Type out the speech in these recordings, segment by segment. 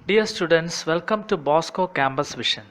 Dear students, welcome to Bosco Campus Vision.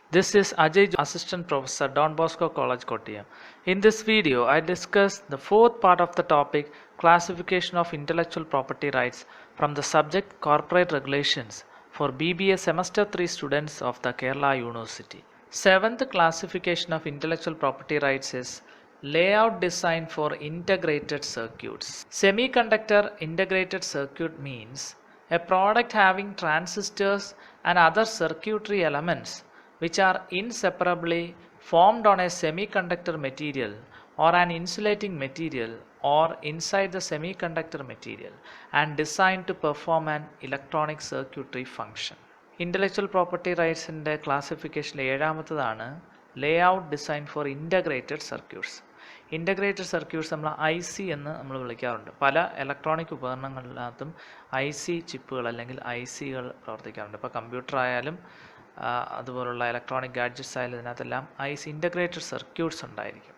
This is Ajay, Assistant Professor, Don Bosco College, Kottayam. In this video, I discuss the fourth part of the topic, Classification of Intellectual Property Rights from the subject Corporate Regulations for BBA Semester 3 students of the Kerala University. Seventh classification of intellectual property rights is Layout Design for Integrated Circuits. Semiconductor integrated circuit means a product having transistors and other circuitry elements which are inseparably formed on a semiconductor material or an insulating material or inside the semiconductor material and designed to perform an electronic circuitry function. Intellectual property rights in the classification ഏഴാമത്തതാണ് Layout Design for Integrated Circuits. Integrated circuits നമ്മൾ IC എന്ന് നമ്മൾ വിളിക്കാറുണ്ട്. പല electronic ഉപകരണങ്ങളിനകത്തും IC ചിപ്പുകൾ അല്ലെങ്കിൽ ICകൾ പ്രവർത്തിക്കാറുണ്ട്. ഇപ്പോൾ computer ആയാലും അതുപോലുള്ള ഇലക്ട്രോണിക് ഗാഡ്ജറ്റ്സ് ആയാലും ഇതിനകത്തെല്ലാം IC ഇൻ്റഗ്രേറ്റഡ് സർക്യൂട്ട്സ് ഉണ്ടായിരിക്കും.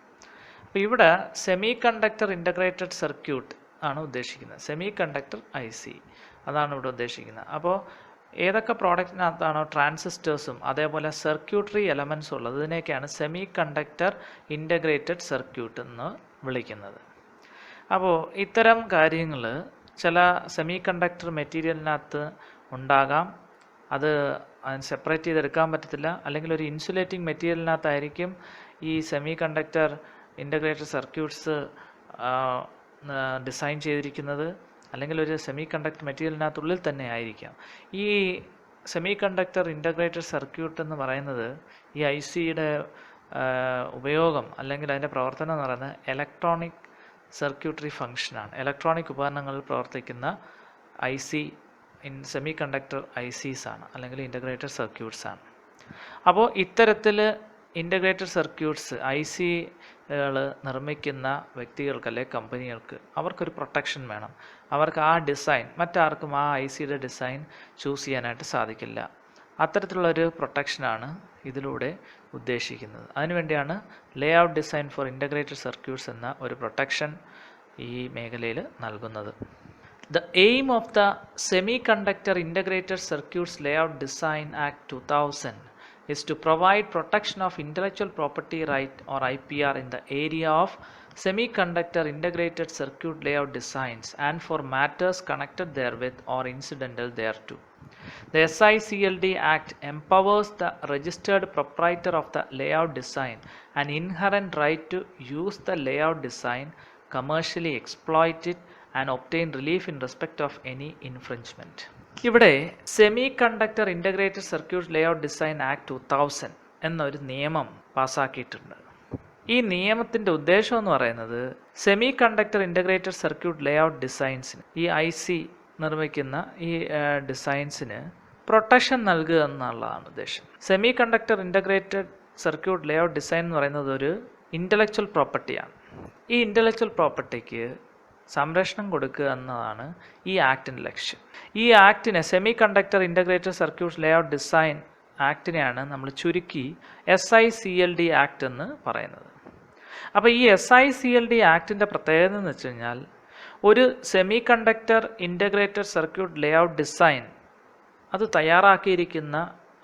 അപ്പോൾ ഇവിടെ സെമി കണ്ടക്ടർ ഇൻ്റഗ്രേറ്റഡ് സർക്യൂട്ട് ആണ് ഉദ്ദേശിക്കുന്നത്. സെമി കണ്ടക്ടർ IC അതാണ് ഇവിടെ ഉദ്ദേശിക്കുന്നത്. അപ്പോൾ ഏതൊക്കെ പ്രോഡക്റ്റിനകത്താണോ ട്രാൻസിസ്റ്റേഴ്സും അതേപോലെ സർക്യൂട്ടറി എലമെൻസും ഉള്ളത് ഇതിനെയൊക്കെയാണ് സെമി കണ്ടക്ടർ ഇൻ്റഗ്രേറ്റഡ് സർക്യൂട്ട് എന്ന് വിളിക്കുന്നത്. അപ്പോൾ ഇത്തരം കാര്യങ്ങൾ ചില സെമി കണ്ടക്ടർ മെറ്റീരിയലിനകത്ത് ഉണ്ടാകാം, അതിന് സെപ്പറേറ്റ് ചെയ്തെടുക്കാൻ പറ്റത്തില്ല. അല്ലെങ്കിൽ ഒരു ഇൻസുലേറ്റിംഗ് മെറ്റീരിയലിനകത്തായിരിക്കും ഈ semiconductor integrated circuits design ചെയ്തിരിക്കുന്നത്, അല്ലെങ്കിൽ ഒരു സെമി കണ്ടക്ടർ മെറ്റീരിയലിനകത്തുള്ളിൽ തന്നെ ആയിരിക്കാം. ഈ സെമി കണ്ടക്ടർ ഇൻ്റഗ്രേറ്റഡ് സർക്യൂട്ട് എന്ന് പറയുന്നത് ഈ ICയുടെ ഉപയോഗം അല്ലെങ്കിൽ അതിൻ്റെ പ്രവർത്തനം എന്ന് പറയുന്നത് ഇലക്ട്രോണിക് സർക്യൂട്ടറി ഫങ്ഷനാണ്. ഇലക്ട്രോണിക് ഉപകരണങ്ങളിൽ പ്രവർത്തിക്കുന്ന IC സെമി കണ്ടക്ടർ ICs ആണ്, അല്ലെങ്കിൽ ഇൻ്റഗ്രേറ്റഡ് സർക്യൂട്ട്സ് ആണ്. അപ്പോൾ ഇത്തരത്തിൽ ഇൻ്റഗ്രേറ്റഡ് സർക്യൂട്ട്സ് ICകൾ നിർമ്മിക്കുന്ന വ്യക്തികൾക്ക് അല്ലെങ്കിൽ കമ്പനികൾക്ക് അവർക്കൊരു പ്രൊട്ടക്ഷൻ വേണം. അവർക്ക് ആ ഡിസൈൻ മറ്റാർക്കും ആ ICയുടെ ഡിസൈൻ ചൂസ് ചെയ്യാനായിട്ട് സാധിക്കില്ല. അത്തരത്തിലുള്ളൊരു പ്രൊട്ടക്ഷനാണ് ഇതിലൂടെ ഉദ്ദേശിക്കുന്നത്. അതിനുവേണ്ടിയാണ് layout design for integrated circuits എന്ന ഒരു പ്രൊട്ടക്ഷൻ ഈ മേഖലയിൽ നൽകുന്നത്. The aim of the Semiconductor Integrated Circuits Layout Design Act 2000 is to provide protection of intellectual property right or IPR in the area of semiconductor integrated circuit layout designs and for matters connected therewith or incidental thereto. The SICLD Act empowers the registered proprietor of the layout design an inherent right to use the layout design, commercially exploit it and obtain relief in respect of any infringement. ഇവിടെ semiconductor integrated circuit layout design act 2000 എന്നൊരു നിയമം പാസ്സാക്കിയിട്ടുണ്ട്. ഈ നിയമത്തിൻ്റെ ഉദ്ദേശം എന്ന് പറയുന്നത് semiconductor integrated circuit layout ഡിസൈൻസിന്, ഈ IC നിർമ്മിക്കുന്ന ഈ ഡിസൈൻസിന് പ്രൊട്ടക്ഷൻ നൽകുക എന്നുള്ളതാണ് ഉദ്ദേശം. Semiconductor integrated circuit layout design എന്ന് പറയുന്നത് ഒരു ഇൻ്റലക്ച്വൽ പ്രോപ്പർട്ടിയാണ്. ഈ ഇൻ്റലക്ച്വൽ പ്രോപ്പർട്ടിക്ക് സംരക്ഷണം കൊടുക്കുക എന്നതാണ് ഈ ആക്ടിൻ്റെ ലക്ഷ്യം. ഈ ആക്ടിനെ semiconductor integrated circuit layout design ആക്ടിനെയാണ് നമ്മൾ ചുരുക്കി SICLD ആക്ട് എന്ന് പറയുന്നത്. അപ്പോൾ ഈ SICLD ആക്ടിൻ്റെ പ്രത്യേകത എന്ന് വെച്ച് കഴിഞ്ഞാൽ ഒരു semi conductor integrated circuit layout design അത് തയ്യാറാക്കിയിരിക്കുന്ന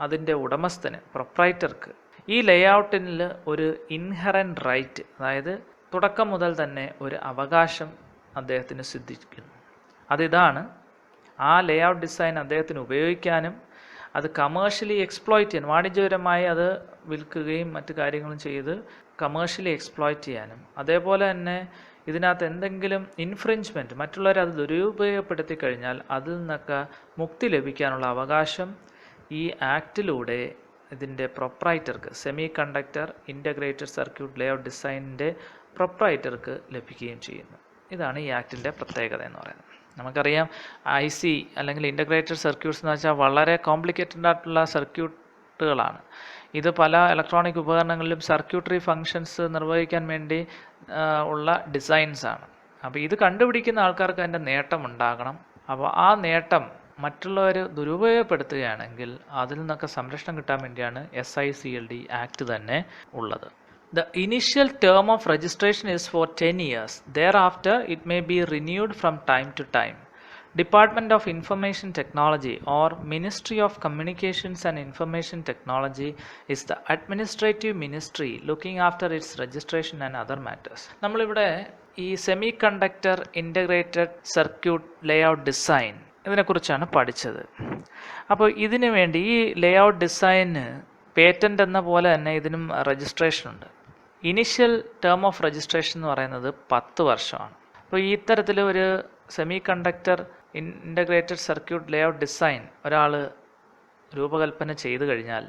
അതിൻ്റെ ഉടമസ്ഥന്, പ്രൊപ്രൈറ്റർക്ക് ഈ ലേഔട്ടിൽ ഒരു ഇൻഹറൻറ്റ് റൈറ്റ്, അതായത് തുടക്കം മുതൽ തന്നെ ഒരു അവകാശം അദ്ദേഹത്തിന് സിദ്ധിക്കുന്നു. അതിതാണ് ആ ലേഔട്ട് ഡിസൈൻ അദ്ദേഹത്തിന് ഉപയോഗിക്കാനും അത് കമേഴ്ഷ്യലി എക്സ്പ്ലോയിറ്റ് ചെയ്യാൻ, വാണിജ്യപരമായി അത് വിൽക്കുകയും മറ്റു കാര്യങ്ങളും ചെയ്ത് കമേഴ്ഷ്യലി എക്സ്പ്ലോയിറ്റ് ചെയ്യാനും, അതേപോലെ തന്നെ ഇതിനകത്ത് എന്തെങ്കിലും ഇൻഫ്രിഞ്ച്മെൻറ്റ് മറ്റുള്ളവർ അത് ദുരുപയോഗപ്പെടുത്തി കഴിഞ്ഞാൽ അതിൽ നിന്നൊക്കെ മുക്തി ലഭിക്കാനുള്ള അവകാശം ഈ ആക്ടിലൂടെ ഇതിൻ്റെ പ്രൊപ്രൈറ്റർക്ക്, semiconductor integrated circuit layout ഡിസൈനിൻ്റെ പ്രൊപ്രൈറ്റർക്ക് ലഭിക്കുകയും ചെയ്യുന്നു. ഇതാണ് ഈ ആക്ടിൻ്റെ പ്രത്യേകത എന്ന് പറയുന്നത്. നമുക്കറിയാം IC അല്ലെങ്കിൽ ഇൻ്റഗ്രേറ്റഡ് സർക്യൂട്ട്സ് എന്ന് വെച്ചാൽ വളരെ കോംപ്ലിക്കേറ്റഡ് ആയിട്ടുള്ള സർക്യൂട്ടുകളാണ്. ഇത് പല ഇലക്ട്രോണിക് ഉപകരണങ്ങളിലും സർക്യൂട്ടറി ഫങ്ഷൻസ് നിർവഹിക്കാൻ വേണ്ടി ഉള്ള ഡിസൈൻസാണ്. അപ്പോൾ ഇത് കണ്ടുപിടിക്കുന്ന ആൾക്കാർക്ക് അതിൻ്റെ നേട്ടം ഉണ്ടാകണം. അപ്പോൾ ആ നേട്ടം മറ്റുള്ളവർ ദുരുപയോഗപ്പെടുത്തുകയാണെങ്കിൽ അതിൽ നിന്നൊക്കെ സംരക്ഷണം കിട്ടാൻ വേണ്ടിയാണ് SICLD ആക്ട് തന്നെ ഉള്ളത്. The initial term of registration is for 10 years. Thereafter, it may be renewed from time to time. Department of Information Technology or Ministry of Communications and Information Technology is the administrative ministry looking after its registration and other matters. നമ്മളിവിടെ ഈ semiconductor integrated circuit layout design ഇതിനെക്കുറിച്ചാണ് പഠിച്ചത്. അപ്പോൾ ഇതിനു വേണ്ടി ഈ layout ഡിസൈന് patent എന്ന പോലെ തന്നെ ഇതിനും രജിസ്ട്രേഷൻ ഉണ്ട്. ഇനിഷ്യൽ ടേം ഓഫ് രജിസ്ട്രേഷൻ എന്ന് പറയുന്നത് 10 വർഷമാണ്. അപ്പോൾ ഈ ഇത്തരത്തിൽ ഒരു semi conductor integrated circuit layout design ഒരാൾ രൂപകൽപ്പന ചെയ്തു കഴിഞ്ഞാൽ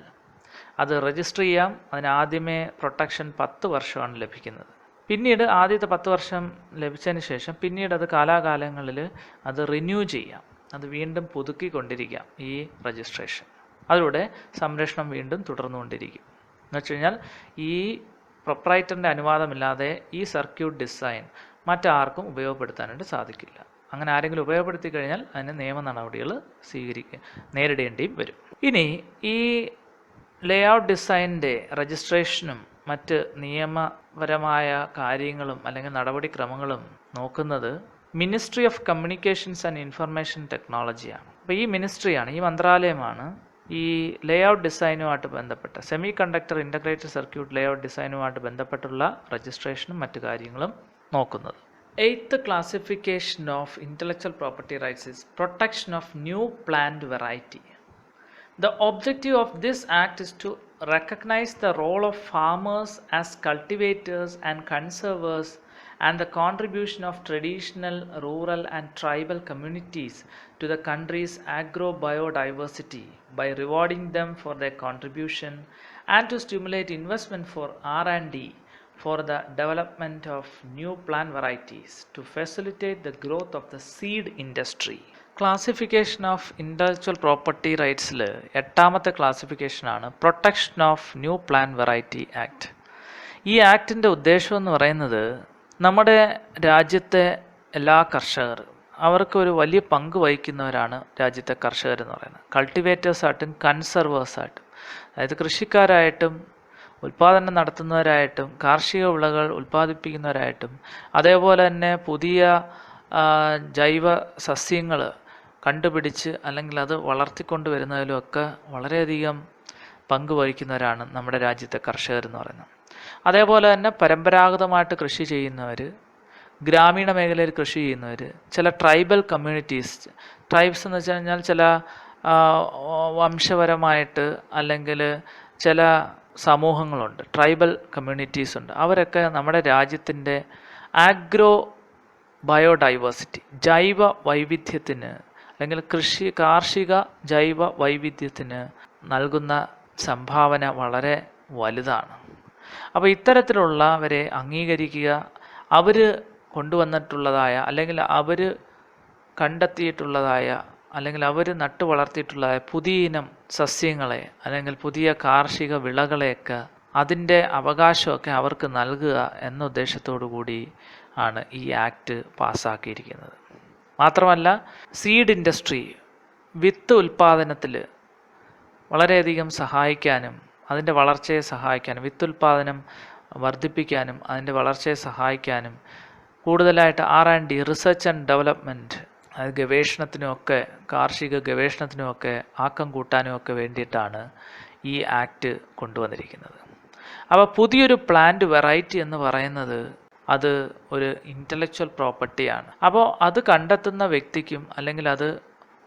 അത് രജിസ്റ്റർ ചെയ്യാം. അതിന് ആദ്യമേ പ്രൊട്ടക്ഷൻ 10 വർഷമാണ് ലഭിക്കുന്നത്. പിന്നീട് ആദ്യത്തെ 10 വർഷം ലഭിച്ചതിന് ശേഷം പിന്നീട് അത് കാലാകാലങ്ങളിൽ അത് റിന്യൂ ചെയ്യാം. അത് വീണ്ടും പുതുക്കിക്കൊണ്ടിരിക്കാം ഈ രജിസ്ട്രേഷൻ. അതിലൂടെ സംരക്ഷണം വീണ്ടും തുടർന്നുകൊണ്ടിരിക്കും. എന്ന് വെച്ച് കഴിഞ്ഞാൽ ഈ പ്രൊപ്രൈറ്ററിൻ്റെ അനുവാദമില്ലാതെ ഈ സർക്യൂട്ട് ഡിസൈൻ മറ്റാർക്കും ഉപയോഗപ്പെടുത്താനായിട്ട് സാധിക്കില്ല. അങ്ങനെ ആരെങ്കിലും ഉപയോഗപ്പെടുത്തി കഴിഞ്ഞാൽ അതിന് നിയമ നടപടികൾ നേരിടേണ്ടിയും വരും. ഇനി ഈ ലേഔട്ട് ഡിസൈനിൻ്റെ രജിസ്ട്രേഷനും മറ്റ് നിയമപരമായ കാര്യങ്ങളും അല്ലെങ്കിൽ നടപടിക്രമങ്ങളും നോക്കുന്നത് ministry of communications and information ടെക്നോളജിയാണ്. അപ്പോൾ ഈ മിനിസ്ട്രിയാണ്, ഈ മന്ത്രാലയമാണ് ഈ ലേഔട്ട് ഡിസൈനുമായിട്ട് ബന്ധപ്പെട്ട semiconductor integrated circuit layout ഡിസൈനുമായിട്ട് ബന്ധപ്പെട്ടുള്ള രജിസ്ട്രേഷനും മറ്റു കാര്യങ്ങളും നോക്കുന്നത്. 8th classification of intellectual property rights is protection of new plant variety. The objective of this act is to recognize the role of farmers as cultivators and conservers and the contribution of traditional, rural and tribal communities to the country's agro-biodiversity by rewarding them for their contribution and to stimulate investment for R&D for the development of new plant varieties to facilitate the growth of the seed industry. Classification of intellectual property റൈറ്റ്സിൽ 8ാമത്തെ ക്ലാസിഫിക്കേഷനാണ് protection of new plant variety act. ഈ ആക്ടിൻ്റെ ഉദ്ദേശം എന്ന് പറയുന്നത് നമ്മുടെ രാജ്യത്തെ എല്ലാ കർഷകർ അവർക്ക് ഒരു വലിയ പങ്ക് വഹിക്കുന്നവരാണ് രാജ്യത്തെ കർഷകരെന്ന് പറയുന്നത്. കൾട്ടിവേറ്റേഴ്സായിട്ടും കൺസർവേഴ്സായിട്ടും, അതായത് കൃഷിക്കാരായിട്ടും ഉൽപ്പാദനം നടത്തുന്നവരായിട്ടും കാർഷിക വിളകൾ ഉൽപ്പാദിപ്പിക്കുന്നവരായിട്ടും അതേപോലെ തന്നെ പുതിയ ജൈവ സസ്യങ്ങൾ കണ്ടുപിടിച്ച് അല്ലെങ്കിൽ അത് വളർത്തിക്കൊണ്ട് വരുന്നതിലുമൊക്കെ വളരെയധികം പങ്ക് വഹിക്കുന്നവരാണ് നമ്മുടെ രാജ്യത്തെ കർഷകരെന്ന് പറയുന്നത്. അതേപോലെ തന്നെ പരമ്പരാഗതമായിട്ട് കൃഷി ചെയ്യുന്നവർ, ഗ്രാമീണ മേഖലയിൽ കൃഷി ചെയ്യുന്നവർ, ചില ട്രൈബൽ കമ്മ്യൂണിറ്റീസ്, ട്രൈബ്സ് എന്ന് വെച്ച് കഴിഞ്ഞാൽ ചില വംശപരമായിട്ട് അല്ലെങ്കിൽ ചില സമൂഹങ്ങളുണ്ട്, ട്രൈബൽ കമ്മ്യൂണിറ്റീസ് ഉണ്ട്. അവരൊക്കെ നമ്മുടെ രാജ്യത്തിൻ്റെ ആഗ്രോ ബയോഡൈവേഴ്സിറ്റി, ജൈവ വൈവിധ്യത്തിന് അല്ലെങ്കിൽ കാർഷിക ജൈവ വൈവിധ്യത്തിന് നൽകുന്ന സംഭാവന വളരെ വലുതാണ്. അപ്പോൾ ഇത്തരത്തിലുള്ളവരെ അംഗീകരിക്കുക, അവർ കൊണ്ടുവന്നിട്ടുള്ളതായ അല്ലെങ്കിൽ അവർ കണ്ടെത്തിയിട്ടുള്ളതായ അല്ലെങ്കിൽ അവർ നട്ടു വളർത്തിയിട്ടുള്ളതായ പുതിയ ഇനം സസ്യങ്ങളെ അല്ലെങ്കിൽ പുതിയ കാർഷിക വിളകളെയൊക്കെ അതിൻ്റെ അവകാശമൊക്കെ അവർക്ക് നൽകുക എന്ന ഉദ്ദേശത്തോടു കൂടി ആണ് ഈ ആക്ട് പാസ്സാക്കിയിരിക്കുന്നത്. മാത്രമല്ല സീഡ് ഇൻഡസ്ട്രി വിത്ത് ഉൽപ്പാദനത്തിൽ വളരെയധികം സഹായിക്കാനും അതിൻ്റെ വളർച്ചയെ സഹായിക്കാനും, വിത്ത് ഉൽപ്പാദനം വർദ്ധിപ്പിക്കാനും അതിൻ്റെ വളർച്ചയെ സഹായിക്കാനും കൂടുതലായിട്ട് R&D റിസർച്ച് ആൻഡ് ഡെവലപ്മെൻറ്റ്, അത് ഗവേഷണത്തിനുമൊക്കെ കാർഷിക ഗവേഷണത്തിനുമൊക്കെ ആക്കം കൂട്ടാനുമൊക്കെ വേണ്ടിയിട്ടാണ് ഈ ആക്ട് കൊണ്ടുവന്നിരിക്കുന്നത്. അപ്പോൾ പുതിയൊരു പ്ലാന്റ് വെറൈറ്റി എന്ന് പറയുന്നത് അത് ഒരു ഇൻ്റലക്ച്വൽ പ്രോപ്പർട്ടിയാണ്. അപ്പോൾ അത് കണ്ടെത്തുന്ന വ്യക്തിക്കും അല്ലെങ്കിൽ അത്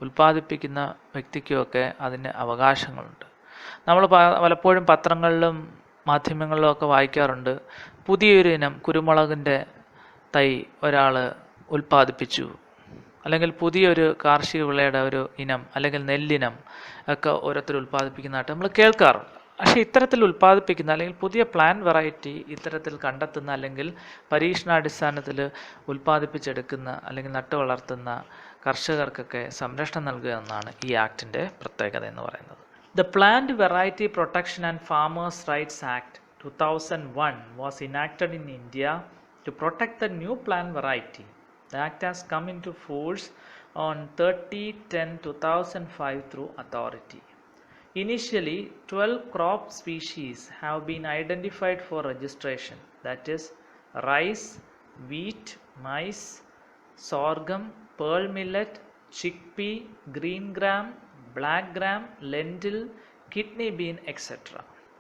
ഉൽപ്പാദിപ്പിക്കുന്ന വ്യക്തിക്കുമൊക്കെ അതിന് അവകാശങ്ങളുണ്ട്. നമ്മൾ പലപ്പോഴും പത്രങ്ങളിലും മാധ്യമങ്ങളിലും ഒക്കെ വായിക്കാറുണ്ട്, പുതിയൊരു ഇനം കുരുമുളകിൻ്റെ തൈ ഒരാൾ ഉൽപ്പാദിപ്പിച്ചു, അല്ലെങ്കിൽ പുതിയൊരു കാർഷിക വിളയുടെ ഒരു ഇനം അല്ലെങ്കിൽ നെല്ലിനം ഒക്കെ ഓരോരുത്തർ ഉൽപ്പാദിപ്പിക്കുന്നതായിട്ട് നമ്മൾ കേൾക്കാറുണ്ട്. പക്ഷേ ഇത്തരത്തിൽ ഉൽപ്പാദിപ്പിക്കുന്ന അല്ലെങ്കിൽ പുതിയ പ്ലാന്റ് വെറൈറ്റി ഇത്തരത്തിൽ കണ്ടെത്തുന്ന അല്ലെങ്കിൽ പരീക്ഷണാടിസ്ഥാനത്തിൽ ഉൽപ്പാദിപ്പിച്ചെടുക്കുന്ന അല്ലെങ്കിൽ നട്ടു വളർത്തുന്ന കർഷകർക്കൊക്കെ സംരക്ഷണം നൽകുക എന്നാണ് ഈ ആക്ടിൻ്റെ പ്രത്യേകത എന്ന് പറയുന്നത്. The Plant Variety Protection and Farmers' Rights Act 2001 was enacted in India to protect the new plant variety. The act has come into force on 30/10/2005 through authority. Initially, 12 crop species have been identified for registration, that is rice, wheat, maize, sorghum, pearl millet, chickpea, green gram, black gram, lentil, kidney bean, etc.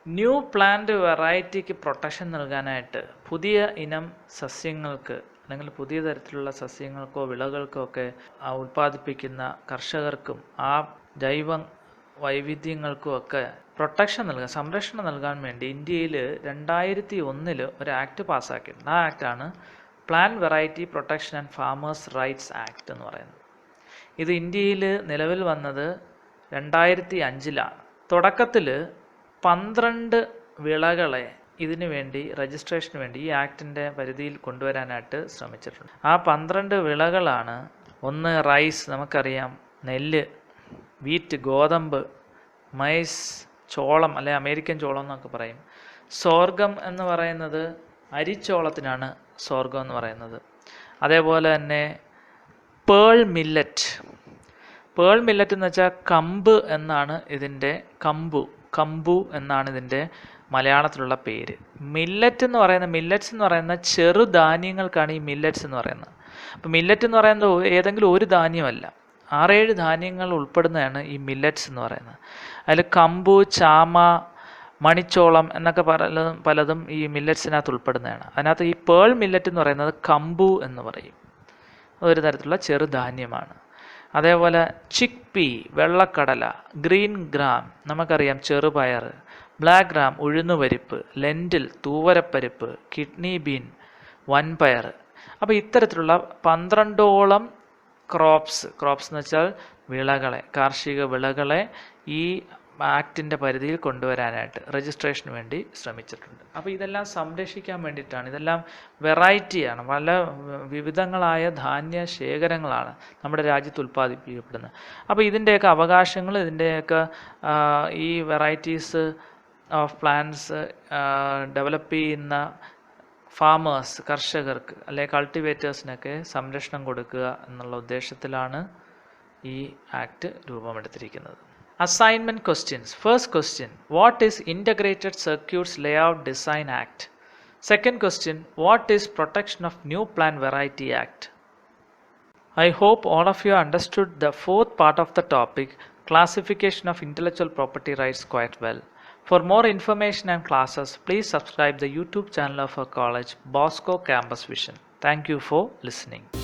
New plant വെറൈറ്റിക്ക് protection നൽകാനായിട്ട് പുതിയ ഇനം സസ്യങ്ങൾക്ക് അല്ലെങ്കിൽ പുതിയ തരത്തിലുള്ള സസ്യങ്ങൾക്കോ വിളകൾക്കോ ഒക്കെ ഉൽപ്പാദിപ്പിക്കുന്ന കർഷകർക്കും ആ ജൈവ വൈവിധ്യങ്ങൾക്കും ഒക്കെ പ്രൊട്ടക്ഷൻ നൽകാൻ, സംരക്ഷണം നൽകാൻ വേണ്ടി ഇന്ത്യയിൽ 2001 ഒരു ആക്ട് പാസ്സാക്കിയിട്ടുണ്ട്. ആ ആക്റ്റാണ് plant variety protection and farmers rights act എന്ന് പറയുന്നത്. ഇത് ഇന്ത്യയിൽ നിലവിൽ വന്നത് 2005 തുടക്കത്തിൽ 12 വിളകളെ ഇതിനു വേണ്ടി രജിസ്ട്രേഷന് വേണ്ടി ഈ ആക്ടിൻ്റെ പരിധിയിൽ കൊണ്ടുവരാനായിട്ട് ശ്രമിച്ചിട്ടുണ്ട്. ആ 12 വിളകളാണ്: ഒന്ന് റൈസ്, നമുക്കറിയാം, നെല്ല്, വീറ്റ്, ഗോതമ്പ്, മൈസ്, ചോളം അല്ലെ അമേരിക്കൻ ചോളം എന്നൊക്കെ പറയും. സോർഗം എന്ന് പറയുന്നത് അരിച്ചോളത്തിനാണ് സോർഗം എന്ന് പറയുന്നത്. അതേപോലെ തന്നെ പേൾ മില്ലറ്റ്. പേൾ മില്ലറ്റ് എന്ന് വെച്ചാൽ കമ്പ് എന്നാണ് ഇതിൻ്റെ, കമ്പു എന്നാണ് ഇതിൻ്റെ മലയാളത്തിലുള്ള പേര്. മില്ലറ്റ്സ് എന്ന് പറയുന്ന ചെറുധാന്യങ്ങൾക്കാണ് ഈ മില്ലറ്റ്സ് എന്ന് പറയുന്നത്. അപ്പോൾ മില്ലറ്റ് എന്ന് പറയുന്നത് ഏതെങ്കിലും ഒരു ധാന്യമല്ല, 6-7 ധാന്യങ്ങൾ ഉൾപ്പെടുന്നതാണ് ഈ മില്ലറ്റ്സ് എന്ന് പറയുന്നത്. അതിൽ കമ്പു, ചാമ, മണിച്ചോളം എന്നൊക്കെ പലതും ഈ മില്ലറ്റ്സിനകത്ത് ഉൾപ്പെടുന്നതാണ്. അതിനകത്ത് ഈ പേൾ മില്ലറ്റ് എന്ന് പറയുന്നത് കമ്പു എന്ന് പറയും. ഒരു തരത്തിലുള്ള ചെറുധാന്യമാണ്. അതേപോലെ ചിക്പീ, വെള്ളക്കടല, ഗ്രീൻ ഗ്രാം, നമുക്കറിയാം ചെറുപയർ, ബ്ലാക്ക് ഗ്രാം, ഉഴുന്നുപരിപ്പ്, ലെൻറ്റിൽ, തൂവരപ്പരിപ്പ്, കിഡ്നി ബീൻ, വൻപയർ. അപ്പോൾ ഇത്തരത്തിലുള്ള 12ഓളം ക്രോപ്സ് എന്ന് വെച്ചാൽ വിളകളെ, കാർഷിക വിളകളെ ഈ ആക്ടിൻ്റെ പരിധിയിൽ കൊണ്ടുവരാനായിട്ട് രജിസ്ട്രേഷന് വേണ്ടി ശ്രമിച്ചിട്ടുണ്ട്. അപ്പോൾ ഇതെല്ലാം സംരക്ഷിക്കാൻ വേണ്ടിയിട്ടാണ്. ഇതെല്ലാം വെറൈറ്റിയാണ്, പല വിവിധങ്ങളായ ധാന്യ ശേഖരങ്ങളാണ് നമ്മുടെ രാജ്യത്ത് ഉൽപ്പാദിപ്പിക്കപ്പെടുന്നത്. അപ്പോൾ ഇതിൻ്റെയൊക്കെ അവകാശങ്ങൾ, ഇതിൻ്റെയൊക്കെ ഈ വെറൈറ്റീസ് ഓഫ് പ്ലാന്റ്സ് ഡെവലപ്പ് ചെയ്യുന്ന ഫാമേഴ്സ്, കർഷകർക്ക് അല്ലെ കൾട്ടിവേറ്റേഴ്സിനൊക്കെ സംരക്ഷണം കൊടുക്കുക എന്നുള്ള ഉദ്ദേശത്തിലാണ് ഈ ആക്ട് രൂപമെടുത്തിരിക്കുന്നത്. Assignment questions. First question, what is integrated circuits layout design act? Second question, what is protection of new plant variety act? I hope all of you understood the fourth part of the topic, classification of intellectual property rights, quite well. For more information and classes, please subscribe the YouTube channel of our college, Bosco Campus Vision. Thank you for listening.